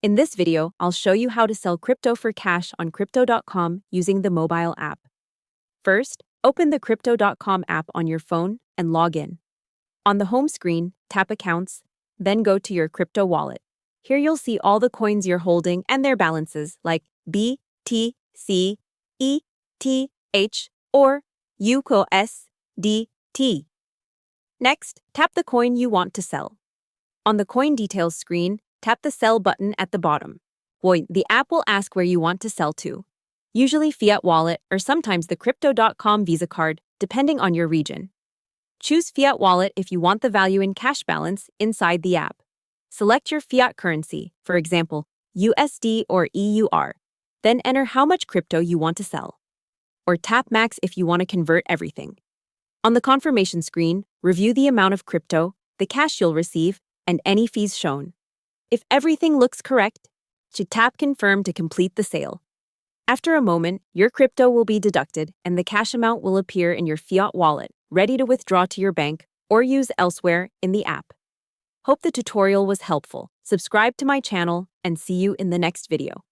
In this video, I'll show you how to sell crypto for cash on Crypto.com using the mobile app. First, open the Crypto.com app on your phone and log in. On the home screen, tap Accounts, then go to your crypto wallet. Here you'll see all the coins you're holding and their balances like BTC, ETH, or USDT. Next, tap the coin you want to sell. On the coin details screen, tap the Sell button at the bottom. The app will ask where you want to sell to, usually Fiat Wallet or sometimes the Crypto.com Visa card, depending on your region. Choose Fiat Wallet if you want the value in cash balance inside the app. Select your fiat currency, for example, USD or EUR. Then enter how much crypto you want to sell. Or tap Max if you want to convert everything. On the confirmation screen, review the amount of crypto, the cash you'll receive, and any fees shown. If everything looks correct, tap Confirm to complete the sale. After a moment, your crypto will be deducted and the cash amount will appear in your Fiat wallet, ready to withdraw to your bank or use elsewhere in the app. Hope the tutorial was helpful. Subscribe to my channel and see you in the next video.